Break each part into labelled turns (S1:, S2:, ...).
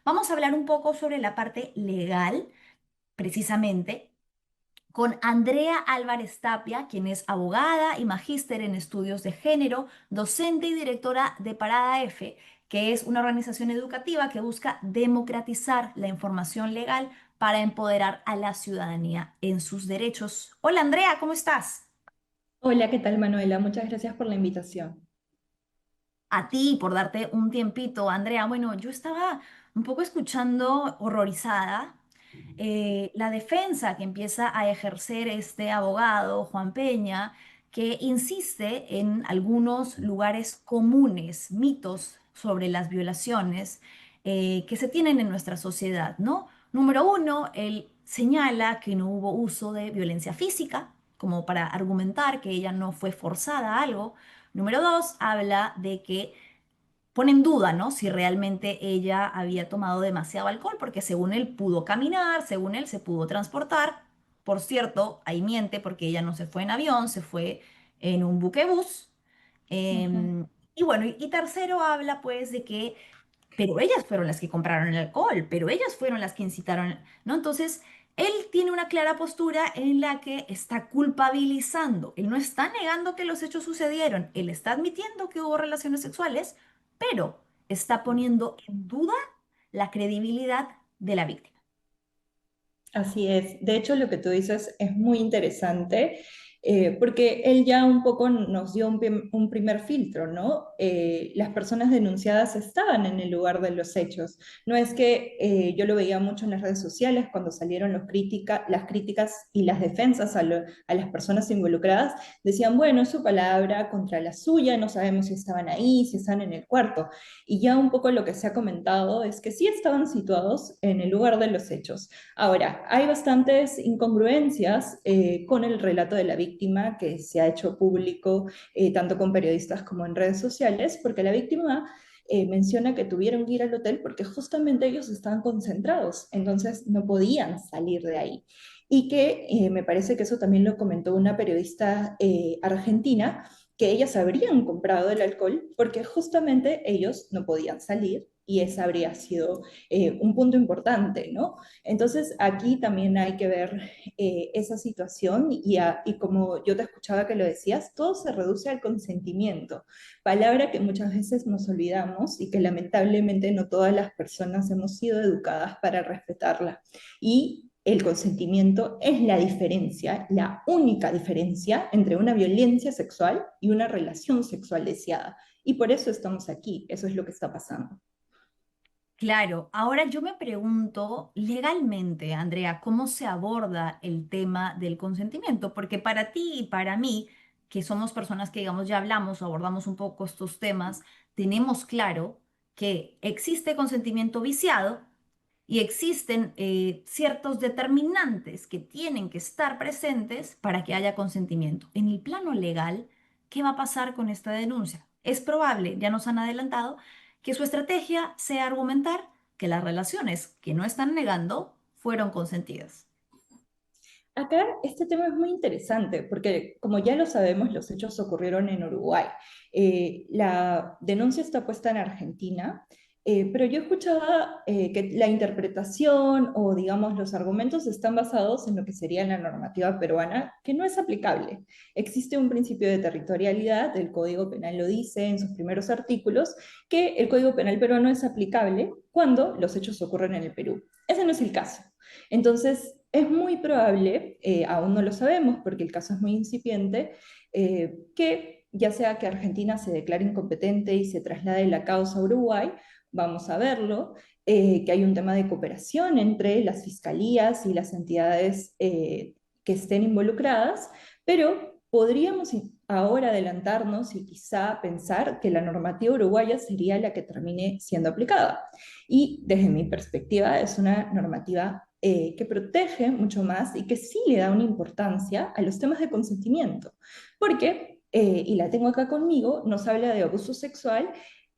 S1: Vamos a hablar un poco sobre la parte legal, precisamente, con Andrea Álvarez Tapia, quien es abogada y magíster en estudios de género, docente y directora de Parada F, que es una organización educativa que busca democratizar la información legal para empoderar a la ciudadanía en sus derechos. Hola Andrea, ¿cómo estás?
S2: Hola, ¿qué tal, Manuela? Muchas gracias por la invitación.
S1: A ti por darte un tiempito, Andrea. Bueno, yo estaba un poco escuchando horrorizada la defensa que empieza a ejercer este abogado, Juan Peña, que insiste en algunos lugares comunes, mitos sobre las violaciones que se tienen en nuestra sociedad, ¿no? Número uno, él señala que no hubo uso de violencia física, como para argumentar que ella no fue forzada a algo. Número dos, habla de que pone en duda, ¿no? Si realmente ella había tomado demasiado alcohol, porque según él pudo caminar, según él se pudo transportar. Por cierto, ahí miente porque ella no se fue en avión, se fue en un buquebús.
S2: Ujú.
S1: Y bueno, y tercero habla pues de que, pero ellas fueron las que compraron el alcohol, pero ellas fueron las que incitaron, ¿no? Entonces, él tiene una clara postura en la que está culpabilizando. Él no está negando que los hechos sucedieron, él está admitiendo que hubo relaciones sexuales, pero está poniendo en duda la credibilidad de la víctima.
S2: Así es. De hecho, lo que tú dices es muy interesante porque él ya un poco nos dio un primer filtro, ¿no? Las personas denunciadas estaban en el lugar de los hechos. No es que yo lo veía mucho en las redes sociales cuando salieron las críticas y las defensas a las personas involucradas. Decían, bueno, es su palabra contra la suya, no sabemos si estaban ahí, si están en el cuarto. Y ya un poco lo que se ha comentado es que sí estaban situados en el lugar de los hechos. Ahora, hay bastantes incongruencias con el relato de la víctima que se ha hecho público tanto con periodistas como en redes sociales, porque la víctima menciona que tuvieron que ir al hotel porque justamente ellos estaban concentrados, entonces no podían salir de ahí. Y que me parece que eso también lo comentó una periodista argentina, que ellas habrían comprado el alcohol porque justamente ellos no podían salir y ese habría sido un punto importante, ¿no? Entonces, aquí también hay que ver esa situación y como yo te escuchaba que lo decías, todo se reduce al consentimiento, palabra que muchas veces nos olvidamos y que lamentablemente no todas las personas hemos sido educadas para respetarla. Y el consentimiento es la diferencia, la única diferencia entre una violencia sexual y una relación sexual deseada. Y por eso estamos aquí, eso es lo que está pasando.
S1: Claro, ahora yo me pregunto legalmente, Andrea, ¿cómo se aborda el tema del consentimiento? Porque para ti y para mí, que somos personas que, digamos, ya hablamos o abordamos un poco estos temas, tenemos claro que existe consentimiento viciado y existen ciertos determinantes que tienen que estar presentes para que haya consentimiento. En el plano legal, ¿qué va a pasar con esta denuncia? Es probable, ya nos han adelantado, que su estrategia sea argumentar que las relaciones que no están negando fueron consentidas.
S2: Acá este tema es muy interesante porque, como ya lo sabemos, los hechos ocurrieron en Uruguay. La denuncia está puesta en Argentina, pero yo escuchaba que la interpretación o, digamos, los argumentos están basados en lo que sería la normativa peruana, que no es aplicable. Existe un principio de territorialidad, el Código Penal lo dice en sus primeros artículos, que el Código Penal peruano es aplicable cuando los hechos ocurren en el Perú. Ese no es el caso. Entonces, es muy probable, aún no lo sabemos porque el caso es muy incipiente, que ya sea que Argentina se declare incompetente y se traslade la causa a Uruguay, vamos a verlo, que hay un tema de cooperación entre las fiscalías y las entidades que estén involucradas, pero podríamos ahora adelantarnos y quizá pensar que la normativa uruguaya sería la que termine siendo aplicada. Y desde mi perspectiva es una normativa que protege mucho más y que sí le da una importancia a los temas de consentimiento. Porque, y la tengo acá conmigo, nos habla de abuso sexual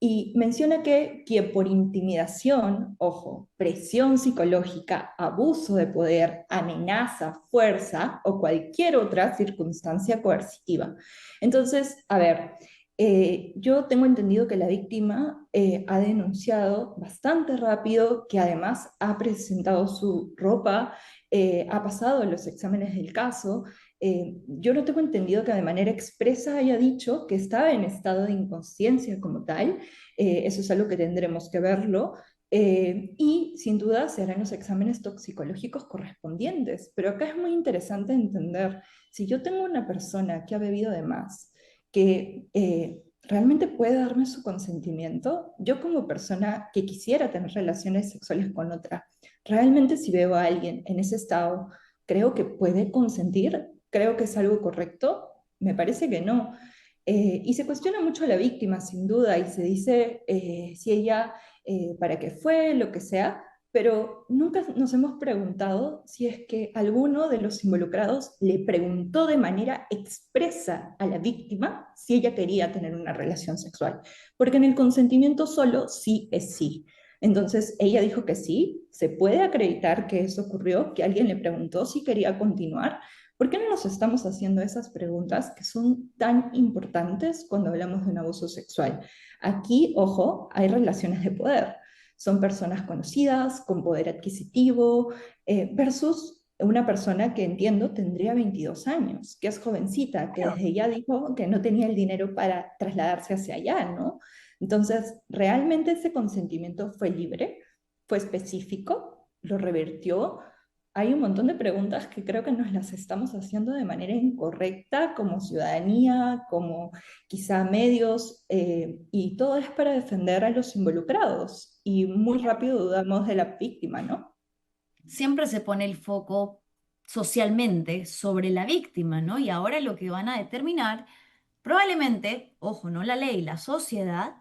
S2: y menciona que quien por intimidación, ojo, presión psicológica, abuso de poder, amenaza, fuerza o cualquier otra circunstancia coercitiva. Entonces, a ver, Yo tengo entendido que la víctima ha denunciado bastante rápido, que además ha presentado su ropa, ha pasado los exámenes del caso. Yo no tengo entendido que de manera expresa haya dicho que estaba en estado de inconsciencia como tal. Eso es algo que tendremos que verlo. Y sin duda se harán los exámenes toxicológicos correspondientes. Pero acá es muy interesante entender, si yo tengo una persona que ha bebido de más, que realmente puede darme su consentimiento, yo como persona que quisiera tener relaciones sexuales con otra, realmente si veo a alguien en ese estado, creo que puede consentir, creo que es algo correcto, me parece que no. Y se cuestiona mucho a la víctima, sin duda, y se dice si ella, para qué fue, lo que sea, pero nunca nos hemos preguntado si es que alguno de los involucrados le preguntó de manera expresa a la víctima si ella quería tener una relación sexual, porque en el consentimiento solo sí es sí. Entonces ella dijo que sí, se puede acreditar que eso ocurrió, que alguien le preguntó si quería continuar. ¿Por qué no nos estamos haciendo esas preguntas que son tan importantes cuando hablamos de un abuso sexual? Aquí, ojo, hay relaciones de poder. Son personas conocidas, con poder adquisitivo, versus una persona que entiendo tendría 22 años, que es jovencita, que desde ya dijo que no tenía el dinero para trasladarse hacia allá, ¿no? Entonces, ¿realmente ese consentimiento fue libre? ¿Fue específico? ¿Lo revirtió? Hay un montón de preguntas que creo que nos las estamos haciendo de manera incorrecta como ciudadanía, como quizá medios, y todo es para defender a los involucrados. Y muy rápido dudamos de la víctima, ¿no?
S1: Siempre se pone el foco socialmente sobre la víctima, ¿no? Y ahora lo que van a determinar, probablemente, ojo, no la ley, la sociedad,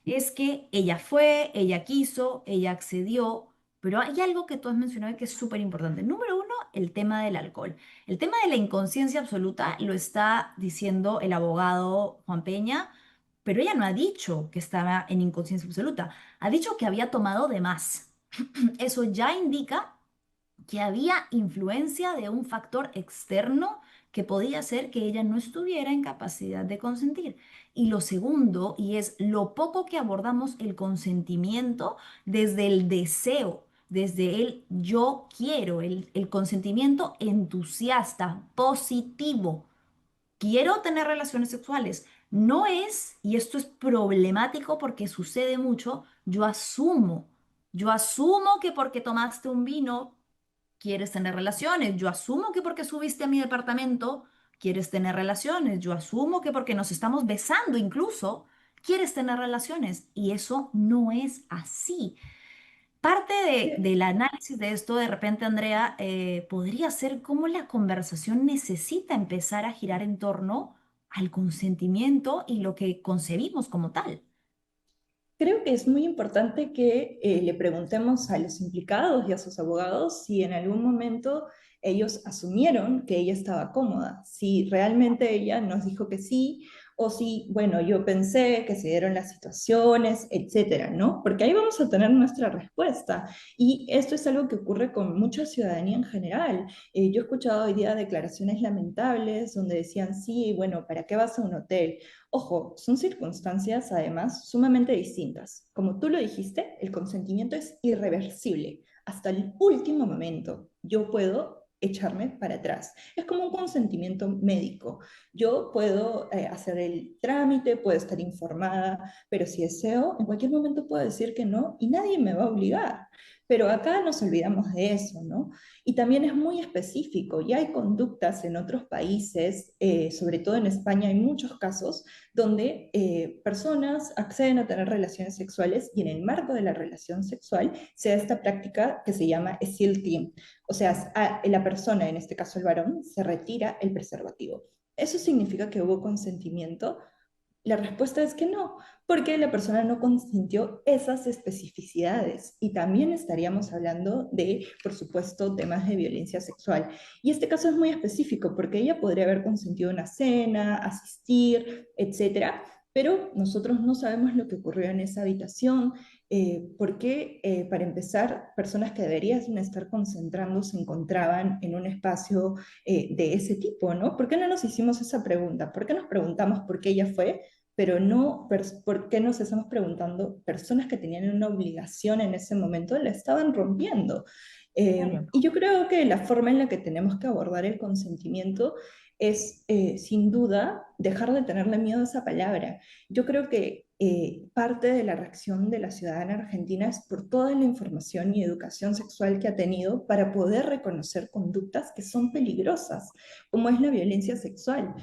S1: es que ella fue, ella quiso, ella accedió, pero hay algo que tú has mencionado que es súper importante. Número uno, el tema del alcohol. El tema de la inconsciencia absoluta lo está diciendo el abogado Juan Peña, pero ella no ha dicho que estaba en inconsciencia absoluta, ha dicho que había tomado de más. Eso ya indica que había influencia de un factor externo que podía hacer que ella no estuviera en capacidad de consentir. Y lo segundo, y es lo poco que abordamos el consentimiento desde el deseo, desde el yo quiero, el consentimiento entusiasta, positivo. Quiero tener relaciones sexuales. No es, y esto es problemático porque sucede mucho, yo asumo que porque tomaste un vino quieres tener relaciones. Yo asumo que porque subiste a mi departamento quieres tener relaciones. Yo asumo que porque nos estamos besando incluso quieres tener relaciones. Y eso no es así. Parte del análisis de esto, de repente, Andrea, podría ser cómo la conversación necesita empezar a girar en torno al consentimiento y lo que concebimos como tal.
S2: Creo que es muy importante que le preguntemos a los implicados y a sus abogados si en algún momento ellos asumieron que ella estaba cómoda, si realmente ella nos dijo que sí, o si, bueno, yo pensé que se dieron las situaciones, etcétera, ¿no? Porque ahí vamos a tener nuestra respuesta. Y esto es algo que ocurre con mucha ciudadanía en general. Yo he escuchado hoy día declaraciones lamentables donde decían, sí, bueno, ¿para qué vas a un hotel? Ojo, son circunstancias además sumamente distintas. Como tú lo dijiste, el consentimiento es irreversible. Hasta el último momento yo puedo echarme para atrás. Es como un consentimiento médico. Yo puedo hacer el trámite, puedo estar informada, pero si deseo, en cualquier momento puedo decir que no y nadie me va a obligar. Pero acá nos olvidamos de eso, ¿no? Y también es muy específico. Ya hay conductas en otros países, sobre todo en España hay muchos casos donde personas acceden a tener relaciones sexuales y en el marco de la relación sexual se da esta práctica que se llama silting. O sea, la persona, en este caso el varón, se retira el preservativo. ¿Eso significa que hubo consentimiento? La respuesta es que no, porque la persona no consintió esas especificidades y también estaríamos hablando de, por supuesto, temas de violencia sexual. Y este caso es muy específico porque ella podría haber consentido una cena, asistir, etcétera, pero nosotros no sabemos lo que ocurrió en esa habitación, porque, para empezar, personas que deberían estar concentrando se encontraban en un espacio de ese tipo, ¿no? ¿Por qué no nos hicimos esa pregunta? ¿Por qué nos preguntamos por qué ella fue? pero no, ¿por qué nos estamos preguntando? Personas que tenían una obligación en ese momento la estaban rompiendo.
S1: Claro.
S2: Y yo creo que la forma en la que tenemos que abordar el consentimiento es, sin duda, dejar de tenerle miedo a esa palabra. Yo creo que parte de la reacción de la ciudadana argentina es por toda la información y educación sexual que ha tenido para poder reconocer conductas que son peligrosas, como es la violencia sexual.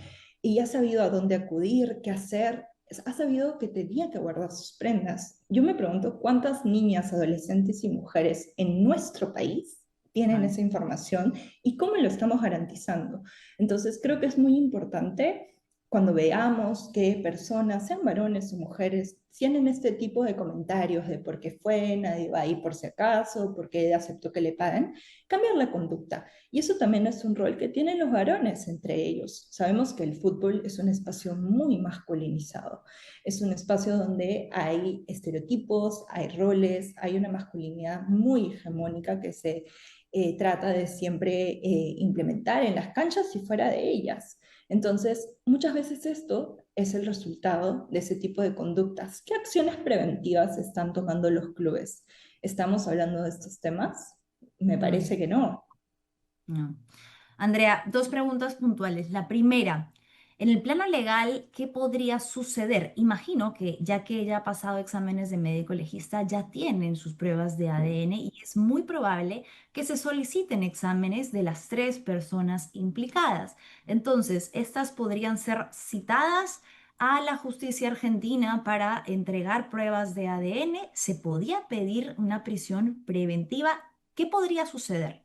S2: Y ha sabido a dónde acudir, qué hacer, ha sabido que tenía que guardar sus prendas. Yo me pregunto cuántas niñas, adolescentes y mujeres en nuestro país tienen
S1: Ay.
S2: esa información y cómo lo estamos garantizando. Entonces, creo que es muy importante cuando veamos que personas, sean varones o mujeres, tienen este tipo de comentarios de por qué fue, nadie va ahí por si acaso, por qué aceptó que le paguen, cambiar la conducta. Y eso también es un rol que tienen los varones entre ellos. Sabemos que el fútbol es un espacio muy masculinizado, es un espacio donde hay estereotipos, hay roles, hay una masculinidad muy hegemónica que se trata de siempre implementar en las canchas y fuera de ellas. Entonces, muchas veces esto es el resultado de ese tipo de conductas. ¿Qué acciones preventivas están tomando los clubes? ¿Estamos hablando de estos temas? Me
S1: Mm,
S2: parece que no.
S1: no. Andrea, dos preguntas puntuales. La primera, en el plano legal, ¿qué podría suceder? Imagino que ya que ella ha pasado exámenes de médico legista, ya tienen sus pruebas de ADN y es muy probable que se soliciten exámenes de las tres personas implicadas. Entonces, estas podrían ser citadas a la justicia argentina para entregar pruebas de ADN. ¿Se podía pedir una prisión preventiva? ¿Qué podría suceder?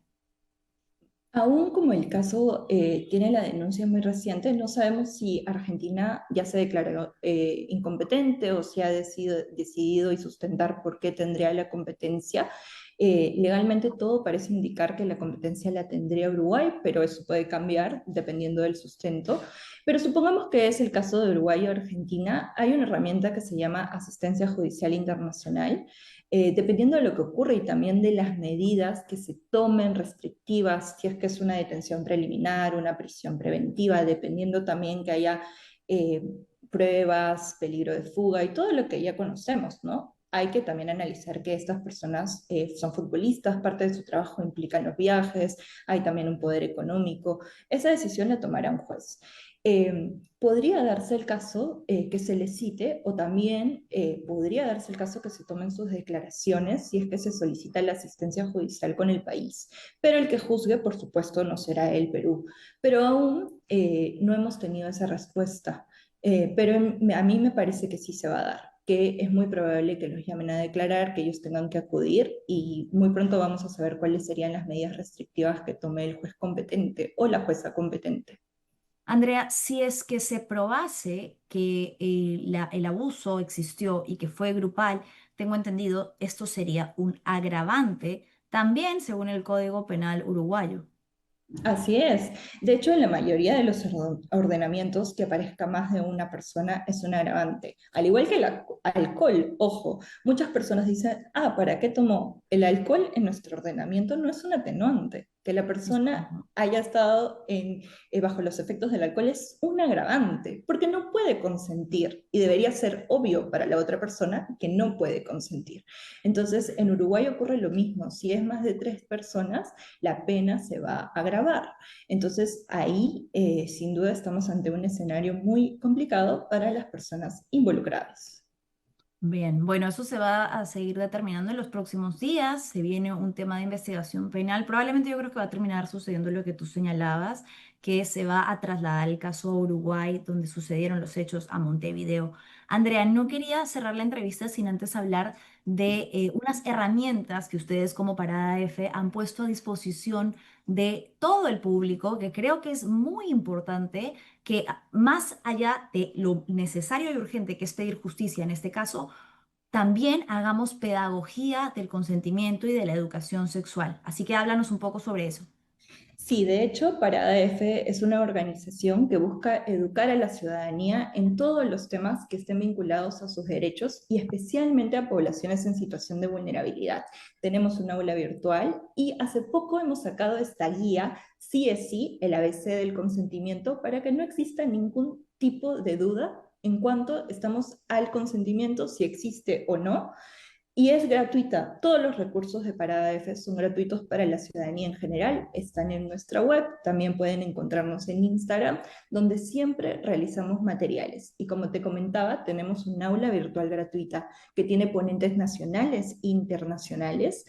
S2: Aún como el caso tiene la denuncia muy reciente, no sabemos si Argentina ya se declaró incompetente o si ha decidido y sustentar por qué tendría la competencia. Legalmente todo parece indicar que la competencia la tendría Uruguay, pero eso puede cambiar dependiendo del sustento. Pero supongamos que es el caso de Uruguay o Argentina, hay una herramienta que se llama asistencia judicial internacional, dependiendo de lo que ocurre y también de las medidas que se tomen restrictivas, si es que es una detención preliminar, una prisión preventiva, dependiendo también que haya eh, pruebas, peligro de fuga y todo lo que ya conocemos, ¿no? Hay que también analizar que estas personas son futbolistas, parte de su trabajo implica los viajes, hay también un poder económico. Esa decisión la tomará un juez. Podría darse el caso que se le cite o también podría darse el caso que se tomen sus declaraciones si es que se solicita la asistencia judicial con el país. Pero el que juzgue, por supuesto, no será el Perú. Pero aún no hemos tenido esa respuesta. Pero a mí me parece que sí se va a dar, que es muy probable que los llamen a declarar, que ellos tengan que acudir y muy pronto vamos a saber cuáles serían las medidas restrictivas que tome el juez competente o la jueza competente.
S1: Andrea, si es que se probase que el abuso existió y que fue grupal, tengo entendido, esto sería un agravante también según el Código Penal uruguayo.
S2: Así es. De hecho, en la mayoría de los ordenamientos que aparezca más de una persona es un agravante. Al igual que el alcohol, ojo, muchas personas dicen, ah, ¿para qué tomó? El alcohol en nuestro ordenamiento no es un atenuante. Que la persona haya estado bajo los efectos del alcohol es un agravante, porque no puede consentir y debería ser obvio para la otra persona que no puede consentir. Entonces, en Uruguay ocurre lo mismo. Si es más de tres personas, la pena se va a agravar. Entonces ahí sin duda estamos ante un escenario muy complicado para las personas involucradas.
S1: Bien, bueno, eso se va a seguir determinando en los próximos días. Se viene un tema de investigación penal. Probablemente yo creo que va a terminar sucediendo lo que tú señalabas, que se va a trasladar el caso a Uruguay, donde sucedieron los hechos, a Montevideo. Andrea, no quería cerrar la entrevista sin antes hablar de unas herramientas que ustedes como Parada F han puesto a disposición de todo el público, que creo que es muy importante que más allá de lo necesario y urgente que es pedir justicia en este caso, también hagamos pedagogía del consentimiento y de la educación sexual. Así que háblanos un poco sobre eso.
S2: Sí, de hecho, Parada F es una organización que busca educar a la ciudadanía en todos los temas que estén vinculados a sus derechos y especialmente a poblaciones en situación de vulnerabilidad. Tenemos un aula virtual y hace poco hemos sacado esta guía, sí es sí, el ABC del consentimiento, para que no exista ningún tipo de duda en cuanto estamos al consentimiento, si existe o no, y es gratuita. Todos los recursos de Parada F son gratuitos para la ciudadanía en general. Están en nuestra web. También pueden encontrarnos en Instagram, donde siempre realizamos materiales. Y como te comentaba, tenemos un aula virtual gratuita que tiene ponentes nacionales e internacionales.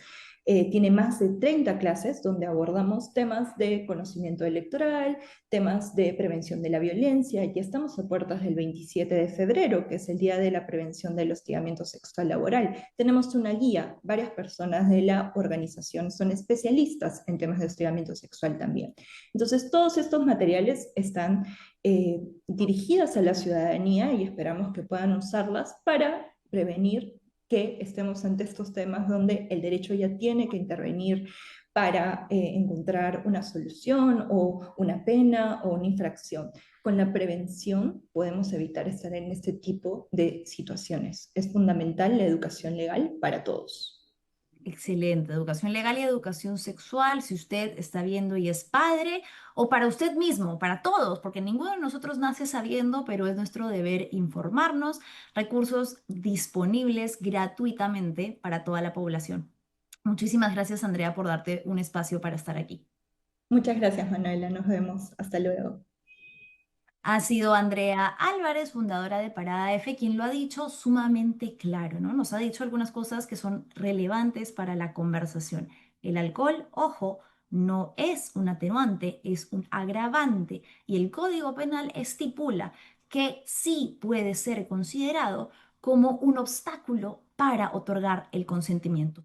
S2: Tiene más de 30 clases donde abordamos temas de conocimiento electoral, temas de prevención de la violencia. Ya estamos a puertas del 27 de febrero, que es el Día de la Prevención del Hostigamiento Sexual Laboral. Tenemos una guía, varias personas de la organización son especialistas en temas de hostigamiento sexual también. Entonces, todos estos materiales están dirigidas a la ciudadanía y esperamos que puedan usarlas para prevenir que estemos ante estos temas donde el derecho ya tiene que intervenir para encontrar una solución o una pena o una infracción. Con la prevención podemos evitar estar en este tipo de situaciones. Es fundamental la educación legal para todos.
S1: Excelente, educación legal y educación sexual, si usted está viendo y es padre, o para usted mismo, para todos, porque ninguno de nosotros nace sabiendo, pero es nuestro deber informarnos, recursos disponibles gratuitamente para toda la población. Muchísimas gracias, Andrea, por darte un espacio para estar aquí.
S2: Muchas gracias, Manuela. Nos vemos. Hasta luego.
S1: Ha sido Andrea Álvarez, fundadora de Parada F, quien lo ha dicho sumamente claro, ¿no? Nos ha dicho algunas cosas que son relevantes para la conversación. El alcohol, ojo, no es un atenuante, es un agravante y el Código Penal estipula que sí puede ser considerado como un obstáculo para otorgar el consentimiento.